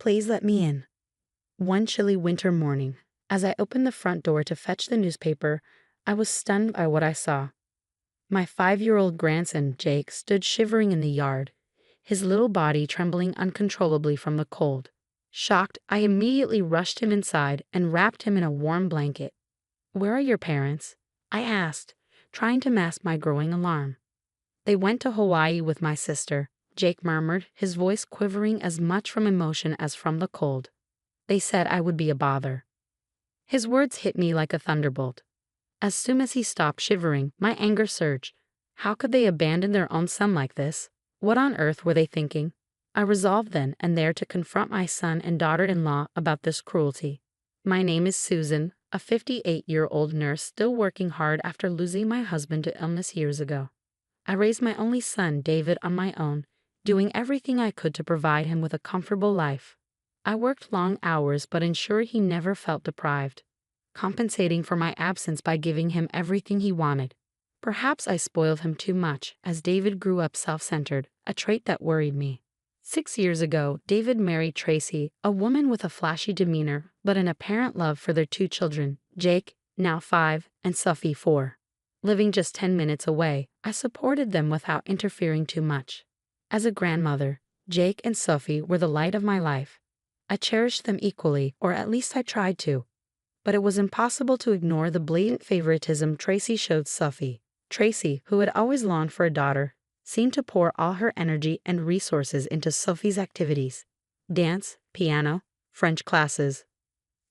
Please let me in. One chilly winter morning, as I opened the front door to fetch the newspaper, I was stunned by what I saw. My 5-year-old grandson, Jake, stood shivering in the yard, his little body trembling uncontrollably from the cold. Shocked, I immediately rushed him inside and wrapped him in a warm blanket. "Where are your parents?" I asked, trying to mask my growing alarm. "They went to Hawaii with my sister," Jake murmured, his voice quivering as much from emotion as from the cold. "They said I would be a bother." His words hit me like a thunderbolt. As soon as he stopped shivering, my anger surged. How could they abandon their own son like this? What on earth were they thinking? I resolved then and there to confront my son and daughter-in-law about this cruelty. My name is Susan, a 58-year-old nurse still working hard after losing my husband to illness years ago. I raised my only son, David, on my own, doing everything I could to provide him with a comfortable life. I worked long hours but ensured he never felt deprived, compensating for my absence by giving him everything he wanted. Perhaps I spoiled him too much, as David grew up self-centered, a trait that worried me. 6 years ago, David married Tracy, a woman with a flashy demeanor but an apparent love for their 2 children, Jake, now 5, and Sophie, 4. Living just 10 minutes away, I supported them without interfering too much. As a grandmother, Jake and Sophie were the light of my life. I cherished them equally, or at least I tried to. But it was impossible to ignore the blatant favoritism Tracy showed Sophie. Tracy, who had always longed for a daughter, seemed to pour all her energy and resources into Sophie's activities. Dance, piano, French classes.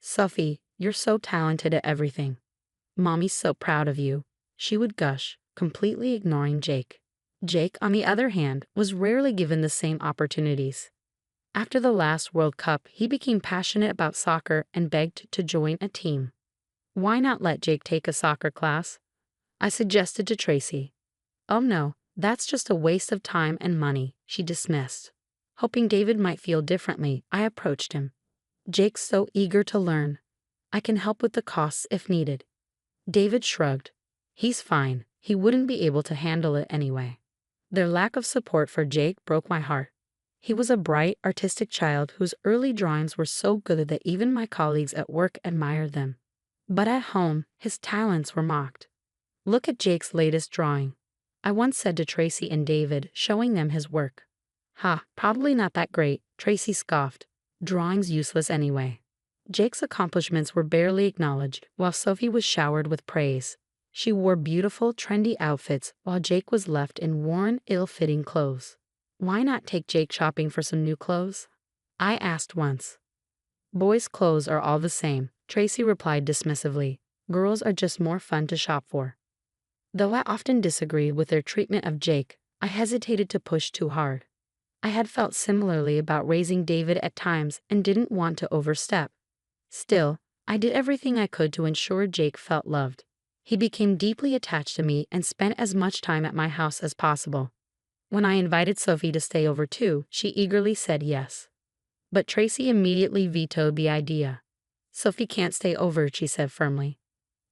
"Sophie, you're so talented at everything. Mommy's so proud of you," she would gush, completely ignoring Jake. Jake, on the other hand, was rarely given the same opportunities. After the last World Cup, he became passionate about soccer and begged to join a team. "Why not let Jake take a soccer class?" I suggested to Tracy. "Oh no, that's just a waste of time and money," she dismissed. Hoping David might feel differently, I approached him. "Jake's so eager to learn. I can help with the costs if needed." David shrugged. "He's fine. He wouldn't be able to handle it anyway." Their lack of support for Jake broke my heart. He was a bright, artistic child whose early drawings were so good that even my colleagues at work admired them. But at home, his talents were mocked. "Look at Jake's latest drawing," I once said to Tracy and David, showing them his work. "Ha, probably not that great," Tracy scoffed. "Drawing's useless anyway." Jake's accomplishments were barely acknowledged, while Sophie was showered with praise. She wore beautiful, trendy outfits, while Jake was left in worn, ill-fitting clothes. "Why not take Jake shopping for some new clothes?" I asked once. "Boys' clothes are all the same," Tracy replied dismissively. "Girls are just more fun to shop for." Though I often disagreed with their treatment of Jake, I hesitated to push too hard. I had felt similarly about raising David at times and didn't want to overstep. Still, I did everything I could to ensure Jake felt loved. He became deeply attached to me and spent as much time at my house as possible. When I invited Sophie to stay over too, she eagerly said yes. But Tracy immediately vetoed the idea. "Sophie can't stay over," she said firmly.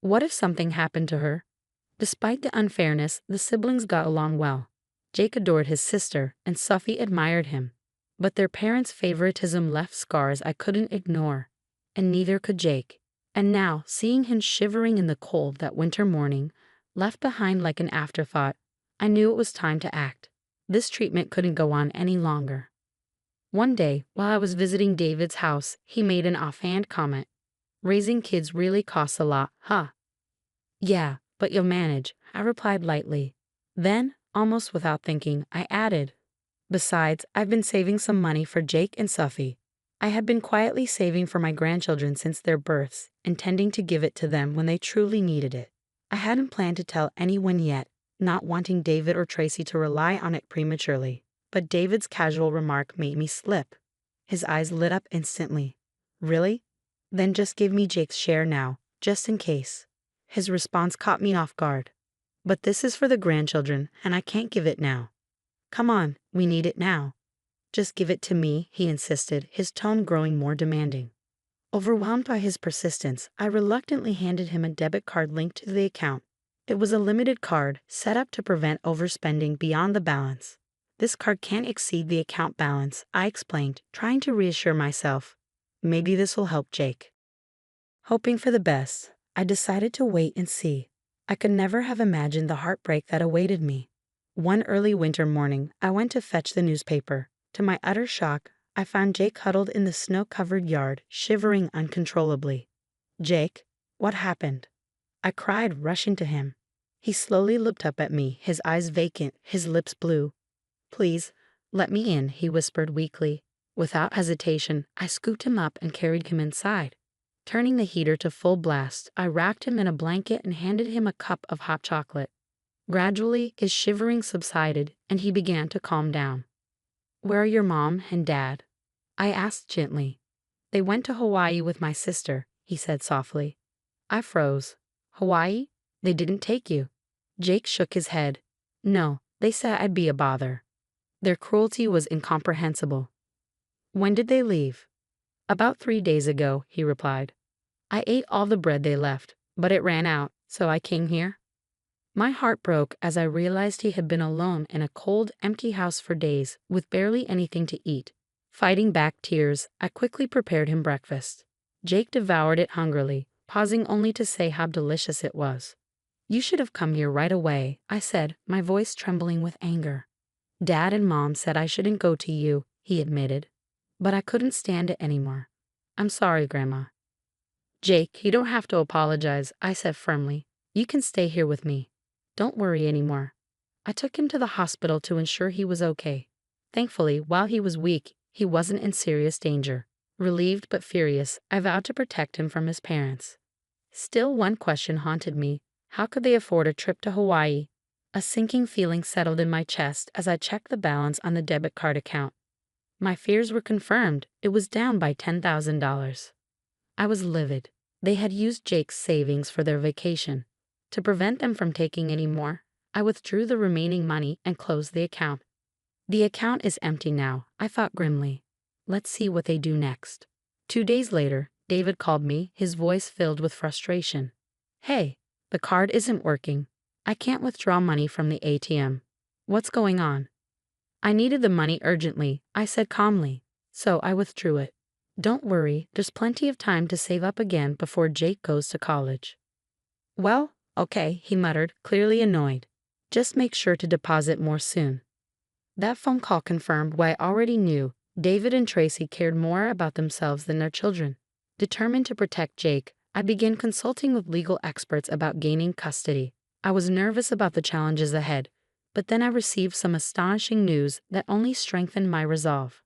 "What if something happened to her?" Despite the unfairness, the siblings got along well. Jake adored his sister, and Sophie admired him. But their parents' favoritism left scars I couldn't ignore, and neither could Jake. And now, seeing him shivering in the cold that winter morning, left behind like an afterthought, I knew it was time to act. This treatment couldn't go on any longer. One day, while I was visiting David's house, he made an offhand comment. "Raising kids really costs a lot, huh?" "Yeah, but you'll manage," I replied lightly. Then, almost without thinking, I added, "Besides, I've been saving some money for Jake and Sophie." I had been quietly saving for my grandchildren since their births, intending to give it to them when they truly needed it. I hadn't planned to tell anyone yet, not wanting David or Tracy to rely on it prematurely. But David's casual remark made me slip. His eyes lit up instantly. "Really? Then just give me Jake's share now, just in case." His response caught me off guard. "But this is for the grandchildren, and I can't give it now." "Come on, we need it now." "Just give it to me," he insisted, his tone growing more demanding. Overwhelmed by his persistence, I reluctantly handed him a debit card linked to the account. It was a limited card, set up to prevent overspending beyond the balance. This card can't exceed the account balance, I explained, trying to reassure myself. Maybe this will help Jake. Hoping for the best, I decided to wait and see. I could never have imagined the heartbreak that awaited me. One early winter morning, I went to fetch the newspaper. To my utter shock, I found Jake huddled in the snow-covered yard, shivering uncontrollably. "Jake, what happened?" I cried, rushing to him. He slowly looked up at me, his eyes vacant, his lips blue. "Please, let me in," he whispered weakly. Without hesitation, I scooped him up and carried him inside. Turning the heater to full blast, I wrapped him in a blanket and handed him a cup of hot chocolate. Gradually, his shivering subsided, and he began to calm down. "Where are your mom and dad?" I asked gently. "They went to Hawaii with my sister," he said softly. I froze. "Hawaii? They didn't take you?" Jake shook his head. "No, they said I'd be a bother." Their cruelty was incomprehensible. "When did they leave?" "About 3 days ago," he replied. "I ate all the bread they left, but it ran out, so I came here." My heart broke as I realized he had been alone in a cold, empty house for days, with barely anything to eat. Fighting back tears, I quickly prepared him breakfast. Jake devoured it hungrily, pausing only to say how delicious it was. "You should have come here right away," I said, my voice trembling with anger. "Dad and Mom said I shouldn't go to you," he admitted. "But I couldn't stand it anymore. I'm sorry, Grandma." "Jake, you don't have to apologize," I said firmly. "You can stay here with me. Don't worry anymore." I took him to the hospital to ensure he was okay. Thankfully, while he was weak, he wasn't in serious danger. Relieved but furious, I vowed to protect him from his parents. Still, one question haunted me. How could they afford a trip to Hawaii? A sinking feeling settled in my chest as I checked the balance on the debit card account. My fears were confirmed. It was down by $10,000. I was livid. They had used Jake's savings for their vacation. To prevent them from taking any more, I withdrew the remaining money and closed the account. The account is empty now, I thought grimly. Let's see what they do next. 2 days later, David called me, his voice filled with frustration. "Hey, the card isn't working. I can't withdraw money from the ATM. What's going on?" "I needed the money urgently," I said calmly, "so I withdrew it. Don't worry, there's plenty of time to save up again before Jake goes to college." "Well, okay," he muttered, clearly annoyed. "Just make sure to deposit more soon." That phone call confirmed what I already knew. David and Tracy cared more about themselves than their children. Determined to protect Jake, I began consulting with legal experts about gaining custody. I was nervous about the challenges ahead, but then I received some astonishing news that only strengthened my resolve.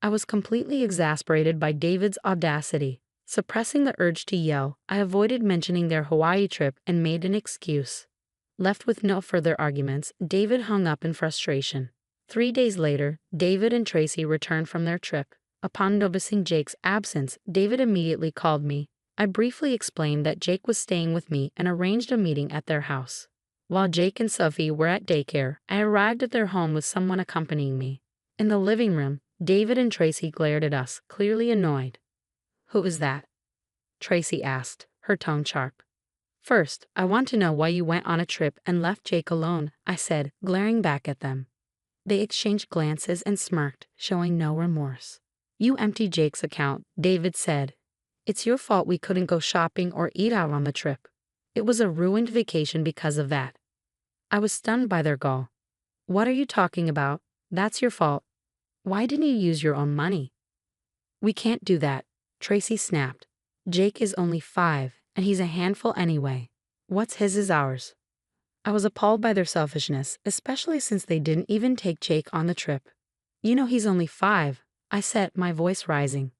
I was completely exasperated by David's audacity. Suppressing the urge to yell, I avoided mentioning their Hawaii trip and made an excuse. Left with no further arguments, David hung up in frustration. 3 days later, David and Tracy returned from their trip. Upon noticing Jake's absence, David immediately called me. I briefly explained that Jake was staying with me and arranged a meeting at their house. While Jake and Sophie were at daycare, I arrived at their home with someone accompanying me. In the living room, David and Tracy glared at us, clearly annoyed. "Who is that?" Tracy asked, her tone sharp. "First, I want to know why you went on a trip and left Jake alone," I said, glaring back at them. They exchanged glances and smirked, showing no remorse. "You emptied Jake's account," David said. "It's your fault we couldn't go shopping or eat out on the trip. It was a ruined vacation because of that." I was stunned by their gall. "What are you talking about? That's your fault. Why didn't you use your own money?" "We can't do that," Tracy snapped. "Jake is only 5, and he's a handful anyway. What's his is ours." I was appalled by their selfishness, especially since they didn't even take Jake on the trip. "You know he's only 5, I said, my voice rising.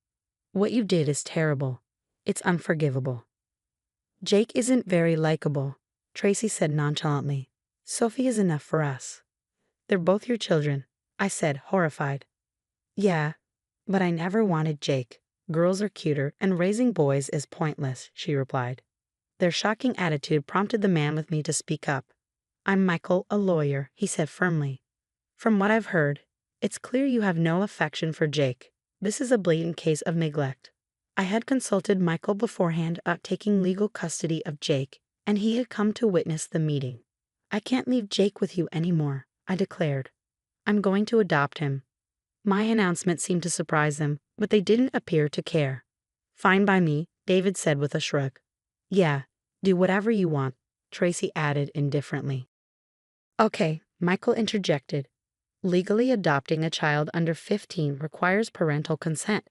"What you did is terrible. It's unforgivable." "Jake isn't very likable," Tracy said nonchalantly. "Sophie is enough for us." "They're both your children," I said, horrified. "Yeah, but I never wanted Jake. Girls are cuter, and raising boys is pointless," she replied. Their shocking attitude prompted the man with me to speak up. "I'm Michael, a lawyer," he said firmly. "From what I've heard, it's clear you have no affection for Jake. This is a blatant case of neglect." I had consulted Michael beforehand about taking legal custody of Jake, and he had come to witness the meeting. "I can't leave Jake with you anymore," I declared. I'm going to adopt him. My announcement seemed to surprise them, but they didn't appear to care. Fine by me, David said with a shrug. Yeah, do whatever you want, Tracy added indifferently. Okay, Michael interjected. Legally adopting a child under 15 requires parental consent.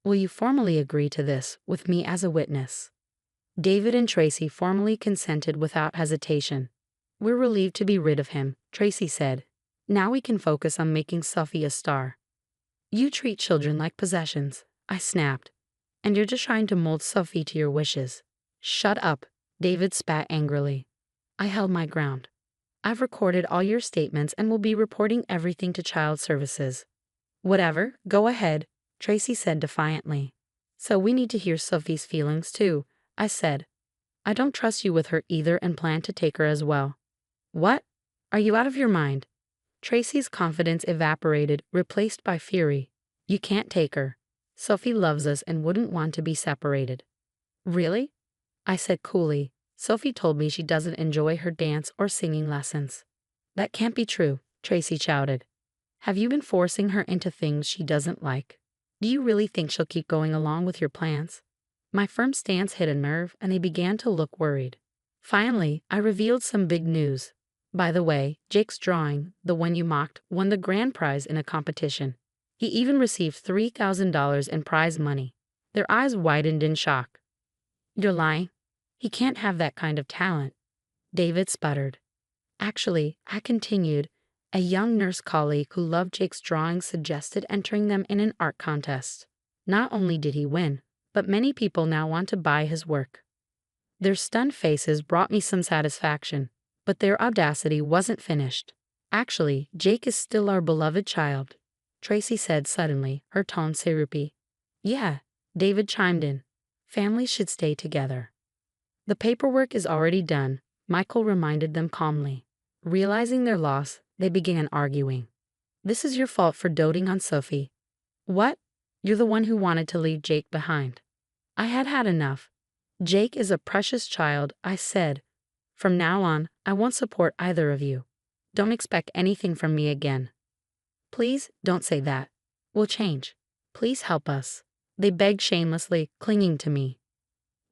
Will you formally agree to this, with me as a witness? David and Tracy formally consented without hesitation. We're relieved to be rid of him, Tracy said. Now we can focus on making Sophie a star. You treat children like possessions, I snapped. And you're just trying to mold Sophie to your wishes. Shut up, David spat angrily. I held my ground. I've recorded all your statements and will be reporting everything to Child Services. Whatever, go ahead, Tracy said defiantly. So we need to hear Sophie's feelings too, I said. I don't trust you with her either and plan to take her as well. What? Are you out of your mind? Tracy's confidence evaporated, replaced by fury. You can't take her. Sophie loves us and wouldn't want to be separated. Really? I said coolly. Sophie told me she doesn't enjoy her dance or singing lessons. That can't be true, Tracy shouted. Have you been forcing her into things she doesn't like? Do you really think she'll keep going along with your plans? My firm stance hit a nerve and they began to look worried. Finally, I revealed some big news. By the way, Jake's drawing, the one you mocked, won the grand prize in a competition. He even received $3,000 in prize money. Their eyes widened in shock. You're lying. He can't have that kind of talent. David sputtered. Actually, I continued, a young nurse colleague who loved Jake's drawings suggested entering them in an art contest. Not only did he win, but many people now want to buy his work. Their stunned faces brought me some satisfaction, but their audacity wasn't finished. Actually, Jake is still our beloved child, Tracy said suddenly, her tone syrupy. Yeah, David chimed in. Families should stay together. The paperwork is already done, Michael reminded them calmly. Realizing their loss, they began arguing. This is your fault for doting on Sophie. What? You're the one who wanted to leave Jake behind. I had had enough. Jake is a precious child, I said. From now on, I won't support either of you. Don't expect anything from me again. Please, don't say that. We'll change. Please help us. They begged shamelessly, clinging to me.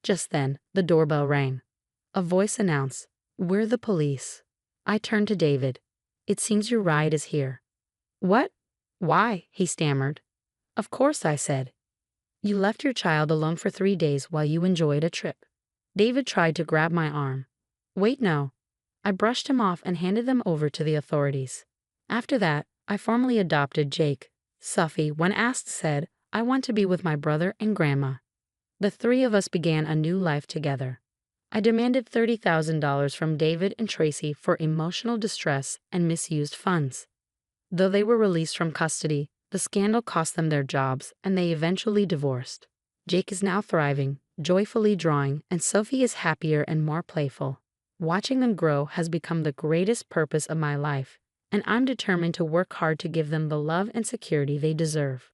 Just then, the doorbell rang. A voice announced, We're the police. I turned to David. It seems your ride is here. What? Why? He stammered. Of course, I said. You left your child alone for 3 days while you enjoyed a trip. David tried to grab my arm. Wait, no. I brushed him off and handed them over to the authorities. After that, I formally adopted Jake. Sophie, when asked, said, I want to be with my brother and grandma. The three of us began a new life together. I demanded $30,000 from David and Tracy for emotional distress and misused funds. Though they were released from custody, the scandal cost them their jobs and they eventually divorced. Jake is now thriving, joyfully drawing, and Sophie is happier and more playful. Watching them grow has become the greatest purpose of my life, and I'm determined to work hard to give them the love and security they deserve.